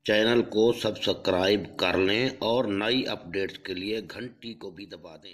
Channel को subscribe कर लें और नई अपडेट्स के लिए घंटी को भी दबा दें।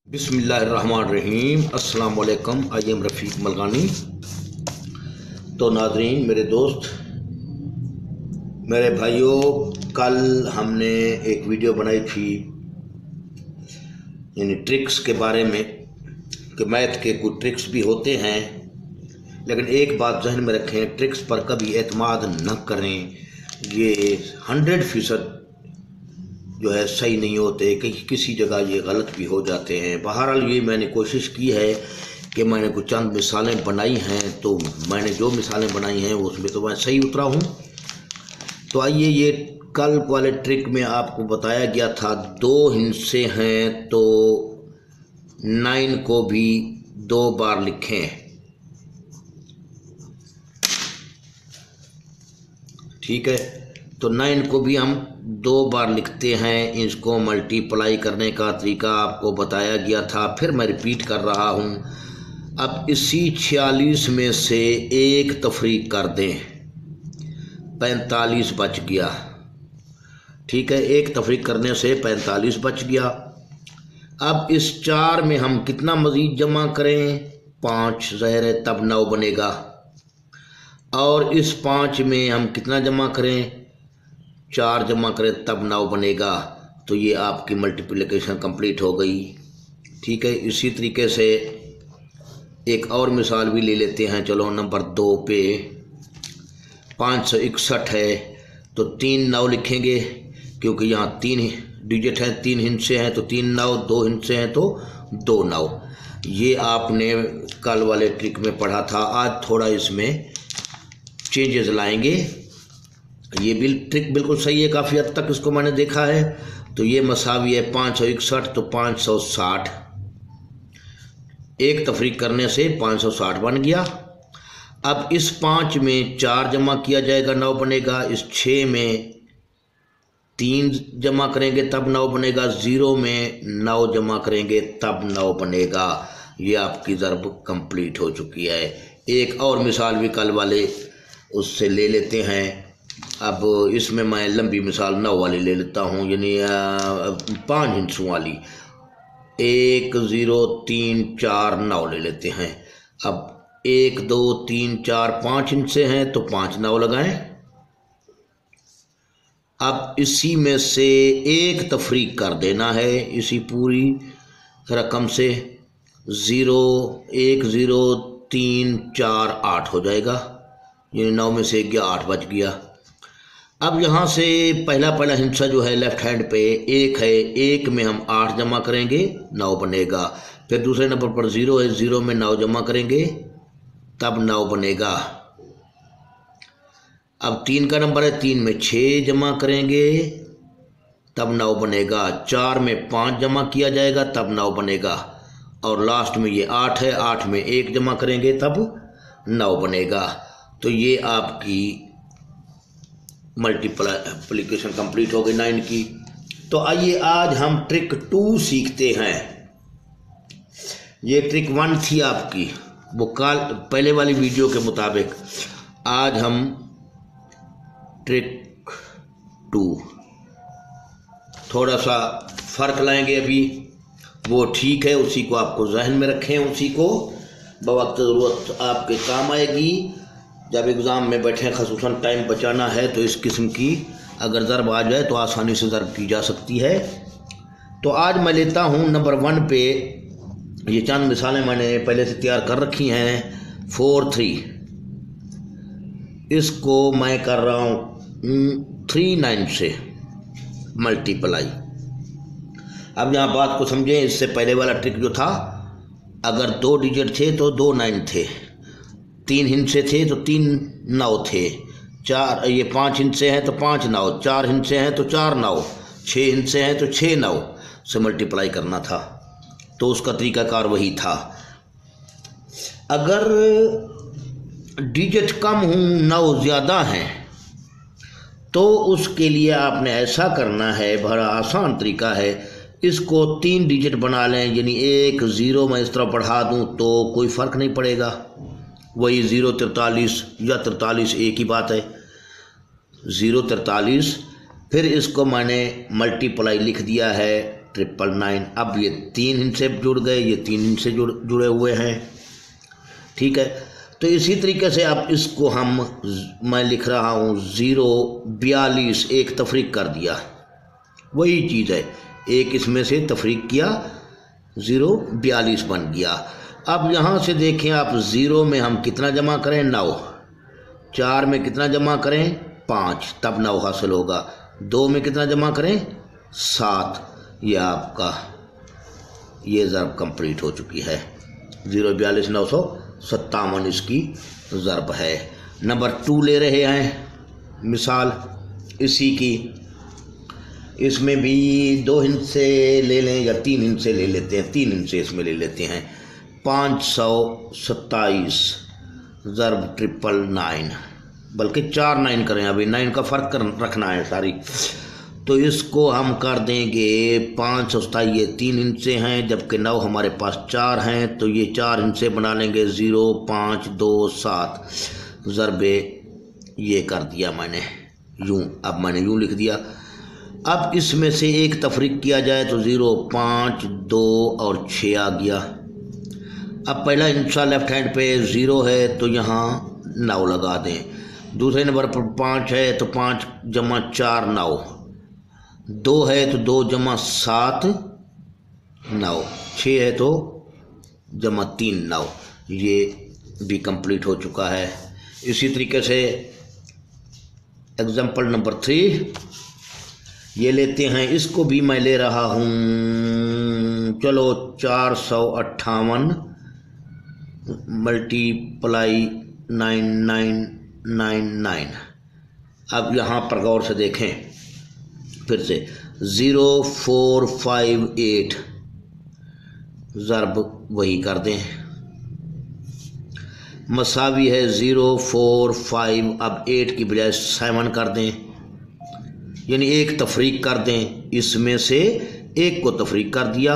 बिस्मिल्लाहिर्रहमानिर्रहीम, अस्सलाम वालेकुम। आई एम रफ़ीक मलगानी। तो नाज़रीन, मेरे दोस्त, मेरे भाइयों, कल हमने एक वीडियो बनाई थी यानी ट्रिक्स के बारे में कि मैथ के कुछ ट्रिक्स भी होते हैं, लेकिन एक बात जहन में रखें, ट्रिक्स पर कभी एतमाद न करें। ये 100% जो है सही नहीं होते, किसी जगह ये गलत भी हो जाते हैं। बहरहाल ये मैंने कोशिश की है कि मैंने कुछ चंद मिसालें बनाई हैं, तो मैंने जो मिसालें बनाई हैं उसमें तो मैं सही उतरा हूँ। तो आइए, ये कल वाले ट्रिक में आपको बताया गया था 2 हिस्से हैं तो 9 को भी 2 बार लिखें। ठीक है, तो 9 को भी हम 2 बार लिखते हैं। इसको मल्टीप्लाई करने का तरीका आपको बताया गया था, फिर मैं रिपीट कर रहा हूँ। अब इसी 46 में से 1 तफरीक कर दें, 45 बच गया। ठीक है, 1 तफरीक करने से 45 बच गया। अब इस 4 में हम कितना मज़ीद जमा करें? 5 ज़ाहिर है, तब 9 बनेगा। और इस 5 में हम कितना जमा करें? 4 जमा करें, तब 9 बनेगा। तो ये आपकी मल्टीप्लिकेशन कंप्लीट हो गई। ठीक है, इसी तरीके से एक और मिसाल भी ले लेते हैं। चलो नंबर 2 पे 561 है तो 3 9 लिखेंगे, क्योंकि यहाँ 3 डिजिट हैं, 3 हिस्से हैं तो 3 9, 2 हिस्से हैं तो 2 9। ये आपने कल वाले ट्रिक में पढ़ा था। आज थोड़ा इसमें चेंजेस लाएंगे। ये भी ट्रिक बिल्कुल सही है, काफ़ी हद तक इसको मैंने देखा है। तो ये मसावी है 561 तो 560, 1 तफरीक करने से 560 बन गया। अब इस 5 में 4 जमा किया जाएगा, 9 बनेगा। इस 6 में 3 जमा करेंगे तब 9 बनेगा। 0 में 9 जमा करेंगे तब 9 बनेगा। ये आपकी ज़रब कंप्लीट हो चुकी है। एक और मिसाल भी कल वाले उससे ले लेते हैं। अब इसमें मैं लंबी मिसाल 9 वाली ले लेता हूँ, यानी 5 हिस्सों वाली। 1 0 3 4 9 ले लेते हैं। अब 1 2 3 4 5 हिस्से हैं तो 5 9 लगाएं। अब इसी में से 1 तफरीक कर देना है इसी पूरी रकम से। 0 1 0 3 4 8 हो जाएगा, यानी 9 में से 1 गया, 8 बच गया। अब यहाँ से पहला हिस्सा जो है लेफ्ट हैंड पे 1 है, 1 में हम 8 जमा करेंगे, 9 बनेगा। फिर दूसरे नंबर पर 0 है, 0 में 9 जमा करेंगे तब 9 बनेगा। अब 3 का नंबर है, 3 में 6 जमा करेंगे तब 9 बनेगा। 4 में 5 जमा किया जाएगा तब 9 बनेगा। और लास्ट में ये 8 है, 8 में 1 जमा करेंगे तब 9 बनेगा। तो ये आपकी मल्टीप्लिकेशन कंप्लीट हो गई 9 की। तो आइए आज हम ट्रिक 2 सीखते हैं। ये ट्रिक 1 थी आपकी, वो कल पहले वाली वीडियो के मुताबिक। आज हम ट्रिक 2 थोड़ा सा फ़र्क लाएंगे। अभी वो ठीक है, उसी को आपको जहन में रखें, उसी को बवक्त ज़रूरत आपके काम आएगी। जब एग्ज़ाम में बैठें, ख़ुसूसन टाइम बचाना है, तो इस किस्म की अगर ज़रब आ जाए तो आसानी से ज़रब की जा सकती है। तो आज मैं लेता हूँ नंबर 1 पे। ये चंद मिसालें मैंने पहले से तैयार कर रखी हैं। 4 3 इसको मैं कर रहा हूँ 3 9 से मल्टीप्लाई। अब यहाँ बात को समझें। इससे पहले वाला ट्रिक जो था, अगर 2 डिजिट थे तो 2 9 थे, 3 हिस्से थे तो 3 9 थे, 4 ये 5 हिस्से हैं तो 5 9, 4 हिस्से हैं तो 4 9, 6 हिस्से हैं तो 6 9 से मल्टीप्लाई करना था। तो उसका तरीकाकार वही था। अगर डिजिट कम हों, 9 ज़्यादा हैं, तो उसके लिए आपने ऐसा करना है, बड़ा आसान तरीका है। इसको 3 डिजिट बना लें, यानी 1 0 मैं इस तरह बढ़ा दूं तो कोई फ़र्क नहीं पड़ेगा, वही 0 43 या 43 एक ही बात है। 043, फिर इसको मैंने मल्टीप्लाई लिख दिया है 999। अब ये 3 इनसे जुड़ गए, ये 3 इनसे जुड़े हुए हैं, ठीक है। तो इसी तरीके से अब इसको मैं लिख रहा हूँ 042, एक तफरीक कर दिया, वही चीज़ है, एक इसमें से तफरीक किया, 042 बन गया। अब यहाँ से देखें आप, 0 में हम कितना जमा करें, 9, 4 में कितना जमा करें, 5, तब 9 हासिल होगा। 2 में कितना जमा करें, 7, यह आपका ये ज़रब कंप्लीट हो चुकी है। 042 957 इसकी ज़रब है। नंबर 2 ले रहे हैं मिसाल इसी की, इसमें भी 2 हिस्से ले लें या 3 हिस्से ले लेते हैं, 3 हिस्से इसमें ले लेते हैं। 527 ज़रब 999, बल्कि 4 9 करें, अभी 9 का फ़र्क रखना है सारी। तो इसको हम कर देंगे 527, ये 3 हिस्से हैं, जबकि 9 हमारे पास 4 हैं, तो ये 4 हिस्से बना लेंगे। 0 5 2 7 ज़रबे ये कर दिया मैंने यूँ, अब मैंने यूँ लिख दिया। अब इसमें से एक तफरीक किया जाए तो 0 5 2 और 6 आ गया। अब पहला हिस्सा लेफ्ट हैंड पे 0 है तो यहाँ 9 लगा दें। दूसरे नंबर पर 5 है तो 5 जमा 4 9, 2 है तो 2 जमा 7 9, 6 है तो जमा 3 9, ये भी कंप्लीट हो चुका है। इसी तरीके से एग्जाम्पल नंबर 3 ये लेते हैं, इसको भी मैं ले रहा हूँ, चलो 458 मल्टीप्लाई 9999। अब यहाँ पर गौर से देखें, फिर से 0458 ज़रब वही कर दें, मसावी है 045, अब 8 की बजाय 7 कर दें, यानी एक तफरीक कर दें, इसमें से एक को तफरीक कर दिया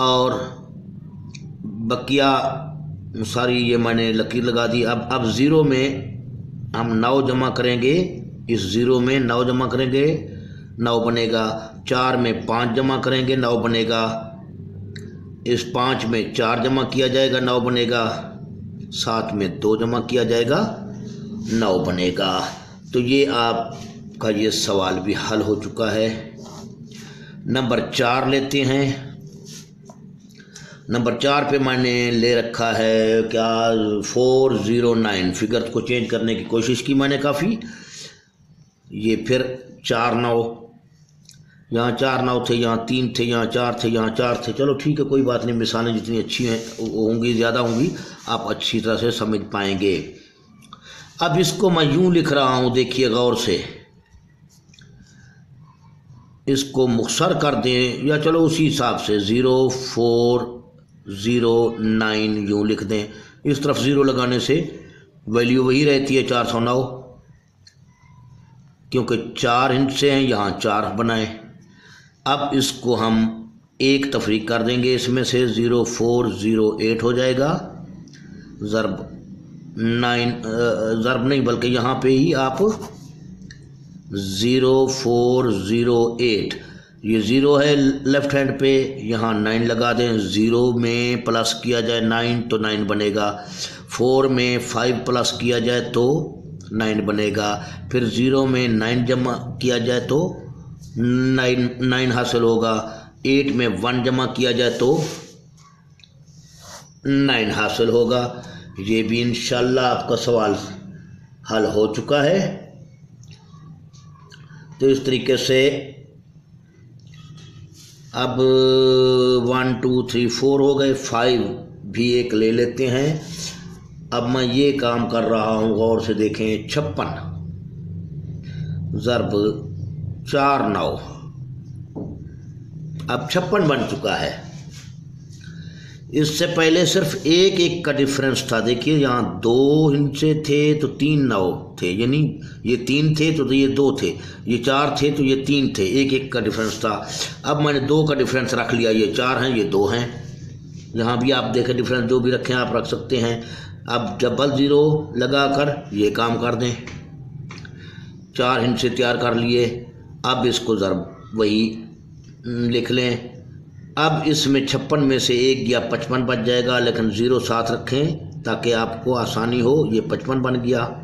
और बकिया सारी ये मैंने लकीर लगा दी। अब 0 में हम 9 जमा करेंगे, इस 0 में 9 जमा करेंगे, 9 बनेगा। 4 में 5 जमा करेंगे, 9 बनेगा। इस 5 में 4 जमा किया जाएगा, 9 बनेगा। 7 में 2 जमा किया जाएगा, 9 बनेगा। तो ये आपका ये सवाल भी हल हो चुका है। नंबर 4 लेते हैं। नंबर 4 पे मैंने ले रखा है क्या 409। फिगर को चेंज करने की कोशिश की मैंने काफ़ी। ये फिर 4 9, यहाँ 4 9 थे, यहाँ 3 थे, यहाँ 4 थे, यहाँ 4 थे। चलो ठीक है, कोई बात नहीं, मिसालें जितनी अच्छी हैं होंगी, ज़्यादा होंगी, आप अच्छी तरह से समझ पाएंगे। अब इसको मैं यूँ लिख रहा हूँ, देखिए गौर से, इसको मुख्तसर कर दें या चलो उसी हिसाब से 0409 यूँ लिख दें। इस तरफ 0 लगाने से वैल्यू वही रहती है 409, क्योंकि 4 हिस्से हैं, यहाँ 4 बनाए। अब इसको हम एक तफरीक कर देंगे, इसमें से 0408 हो जाएगा। ज़रब 9 ज़रब नहीं बल्कि यहाँ पे ही आप 0408, ये 0 है लेफ्ट हैंड पे, यहाँ 9 लगा दें। 0 में प्लस किया जाए 9 तो 9 बनेगा। 4 में 5 प्लस किया जाए तो 9 बनेगा। फिर 0 में 9 जमा किया जाए तो 9 हासिल होगा। 8 में 1 जमा किया जाए तो 9 हासिल होगा। ये भी इंशाल्लाह आपका सवाल हल हो चुका है। तो इस तरीके से अब 1 2 3 4 हो गए, 5 भी एक ले लेते हैं। अब मैं ये काम कर रहा हूँ, गौर से देखें, 56 ज़रब 4 9, अब 56 बन चुका है। इससे पहले सिर्फ एक का डिफरेंस था। देखिए यहाँ 2 हिस्से थे तो 3 9 थे, यानी ये 3 थे तो ये 2 थे, ये 4 थे तो ये 3 थे, एक का डिफरेंस था। अब मैंने 2 का डिफरेंस रख लिया, ये 4 हैं, ये 2 हैं। यहाँ भी आप देखें, डिफरेंस जो भी रखें आप रख सकते हैं। अब डबल 0 लगा कर ये काम कर दें। 4 हिंसे तैयार कर लिए। अब इसको ज़रब वही लिख लें। अब इसमें 56 में से 1 गया 55 बच जाएगा, लेकिन 0 साथ रखें ताकि आपको आसानी हो। ये 55 बन गया।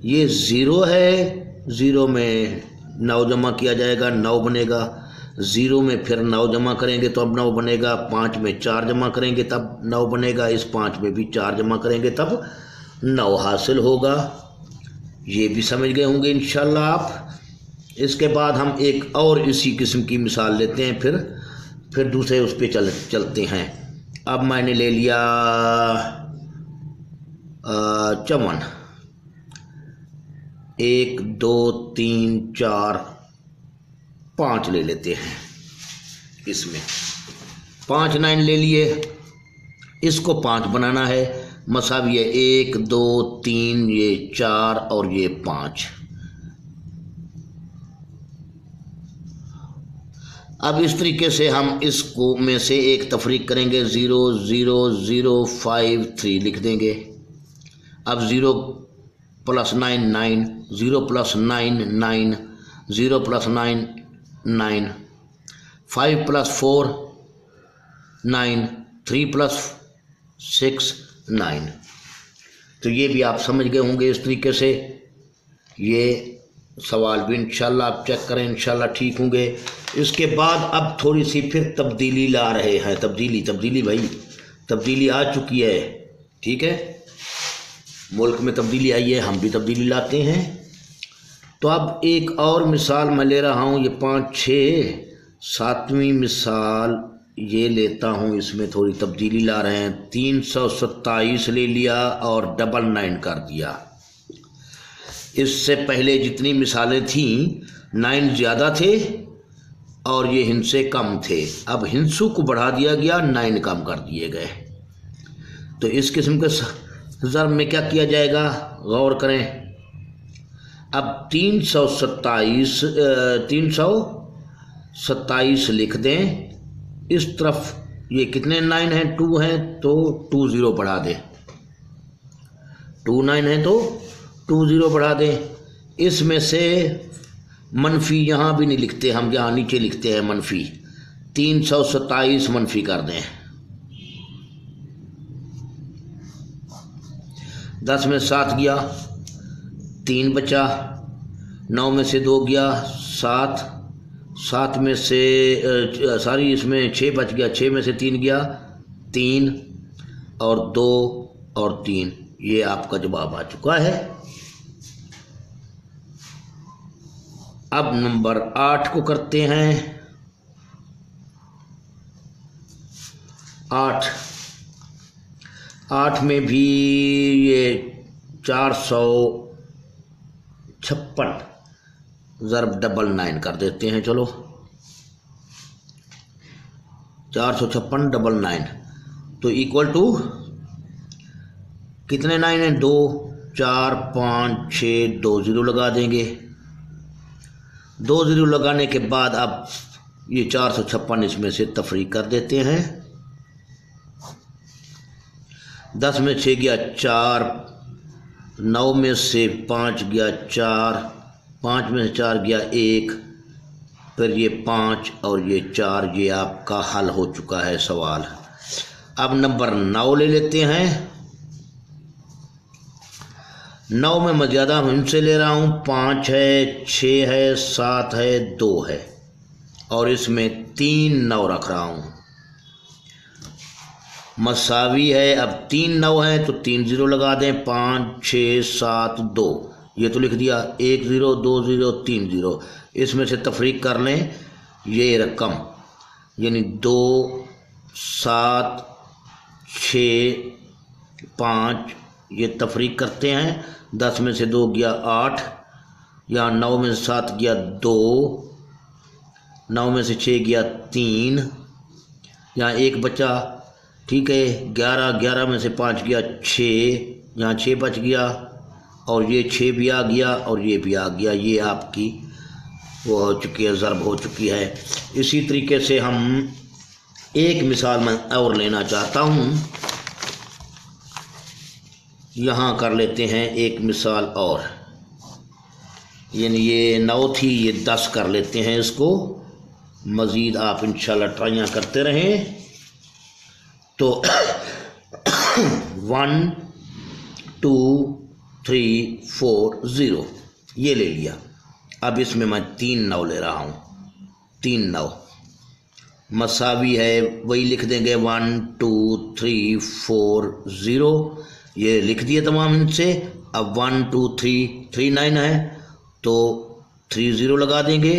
ये 0 है, 0 में 9 जमा किया जाएगा, 9 बनेगा। 0 में फिर 9 जमा करेंगे तो अब 9 बनेगा। 5 में 4 जमा करेंगे तब 9 बनेगा। इस 5 में भी 4 जमा करेंगे तब 9 हासिल होगा। ये भी समझ गए होंगे इंशाल्लाह आप। इसके बाद हम एक और इसी किस्म की मिसाल लेते हैं, फिर दूसरे उस पर चलते हैं। अब मैंने ले लिया 54। 1 2 3 4 5 ले लेते हैं। इसमें 5 9 ले लिए। इसको 5 बनाना है। मसावी है 1 2 3, ये 4 और ये 5। अब इस तरीके से हम इसको में से एक तफरीक करेंगे। 0 0 0 5 3 लिख देंगे। अब 0 + 9 9, 0 + 9 9, 0 + 9 9, 5 + 4 9, 3 + 6 9। तो ये भी आप समझ गए होंगे इस तरीके से। ये सवाल भी इंशाल्लाह आप चेक करें, इंशाल्लाह ठीक होंगे। इसके बाद अब थोड़ी सी फिर तब्दीली ला रहे हैं। तब्दीली भाई तब्दीली आ चुकी है, ठीक है। मुल्क में तब्दीली आई है, हम भी तब्दीली लाते हैं। तो अब एक और मिसाल मैं ले रहा हूँ। ये 5 6 7वीं मिसाल ये लेता हूँ। इसमें थोड़ी तब्दीली ला रहे हैं। 327 ले लिया और 99 कर दिया। इससे पहले जितनी मिसालें थीं 9 ज़्यादा थे और ये हिंसे कम थे। अब हिंसों को बढ़ा दिया गया, 9 कम कर दिए गए। तो इस किस्म के ज़र्ब में क्या किया जाएगा, गौर करें। अब 327 लिख दें। इस तरफ ये कितने 9 हैं, 2 हैं, तो 2 0 बढ़ा दें। 2 9 हैं तो 2 0 बढ़ा दें। इसमें से मनफी यहाँ भी नहीं लिखते हम, यहाँ नीचे लिखते हैं मनफी। 327 मनफी कर दें। 10 में 7 गया, 3 बचा। 9 में से 2 गया, 7। 7 में से इसमें 6 बच गया। 6 में से 3 गया, 3 और 2 और 3। ये आपका जवाब आ चुका है। अब नंबर 8 को करते हैं। 8 में भी ये 456 ज़रब 99 कर देते हैं। चलो 456 99 तो इक्वल टू कितने 9 हैं, 2 4 5 6, 2 0 लगा देंगे। 2 0 लगाने के बाद अब ये 456 इसमें से तफरीक कर देते हैं। 10 में 6 गया 4, 9 में से 5 गया 4, 5 में से 4 गया 1, फिर ये 5 और ये 4। ये आपका हल हो चुका है सवाल। अब नंबर 9 ले लेते हैं। 9 में मैं ज़्यादा इनसे ले रहा हूँ। 5 है, 6 है, 7 है, 2 है और इसमें 3 9 रख रहा हूँ। मसावी है। अब 3 9 है तो 3 0 लगा दें। 5 6 7 2, ये तो लिख दिया। 1 0 2 0 3 0। इसमें से तफरीक कर लें ये रकम, यानी 2 7 6 5, ये तफरीक करते हैं। 10 में से 2 गया 8, यहाँ 9 में से 7 गया 2, 9 में से 6 गया 3, यहाँ 1 बचा, ठीक है। 11 में से 5 गया 6, यहाँ 6 बच गया और ये 6 भी आ गया और ये भी आ गया। ये आपकी वो हो चुकी है, ज़रब हो चुकी है। इसी तरीके से हम एक मिसाल मैं और लेना चाहता हूँ। यहाँ कर लेते हैं एक मिसाल और। यानी ये 9 थी, ये 10 कर लेते हैं इसको। मज़ीद आप इंशाल्लाह ट्राइयाँ करते रहें। तो 1 2 3 4 0 ये ले लिया। अब इसमें मैं 3 9 ले रहा हूँ। 3 9 मसावी है, वही लिख देंगे 1 2 3 4 0। ये लिख दिए तमाम इनसे। अब 1 2 3 3 9 है तो 3 0 लगा देंगे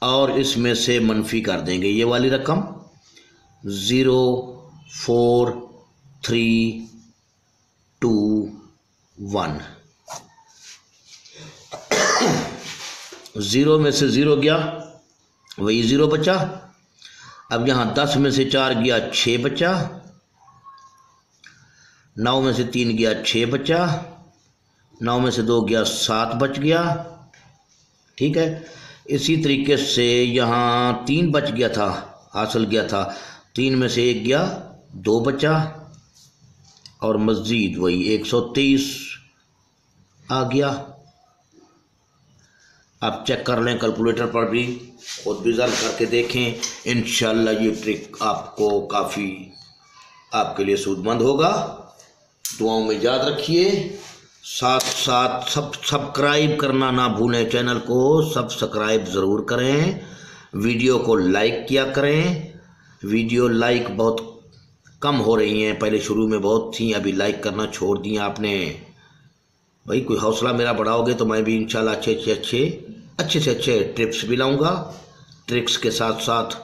और इसमें से मनफी कर देंगे ये वाली रकम 0 4 3 2 1। 0 में से 0 गया, वही 0 बचा। अब यहाँ 10 में से 4 गया, 6 बचा। 9 में से 3 गया, 6 बचा। 9 में से 2 गया, 7 बच गया। ठीक है, इसी तरीके से यहाँ 3 बच गया था, हासिल गया था। 3 में से 1 गया, 2 बचा और मज़ीद वही 123 आ गया। आप चेक कर लें कैलकुलेटर पर भी, खुद भी ज़रा करके देखें। इंशाल्लाह ये ट्रिक आपको काफ़ी आपके लिए सूदमंद होगा। दुआओं में याद रखिए। साथ साथ सब्सक्राइब करना ना भूलें, चैनल को सब्सक्राइब ज़रूर करें। वीडियो को लाइक किया करें। वीडियो लाइक बहुत कम हो रही हैं, पहले शुरू में बहुत थी, अभी लाइक करना छोड़ दिया आपने। भाई कोई हौसला मेरा बढ़ाओगे तो मैं भी इंशाल्लाह अच्छे से अच्छे ट्रिप्स भी लाऊंगा। ट्रिक्स के साथ साथ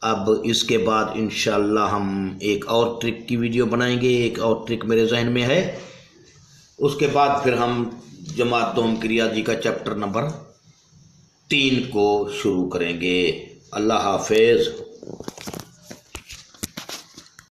अब इसके बाद इंशाल्लाह हम एक और ट्रिक की वीडियो बनाएंगे। एक और ट्रिक मेरे जहन में है। उसके बाद फिर हम जमात दोम की रियाजी का चैप्टर नंबर 3 को शुरू करेंगे। अल्लाह हाफिज़।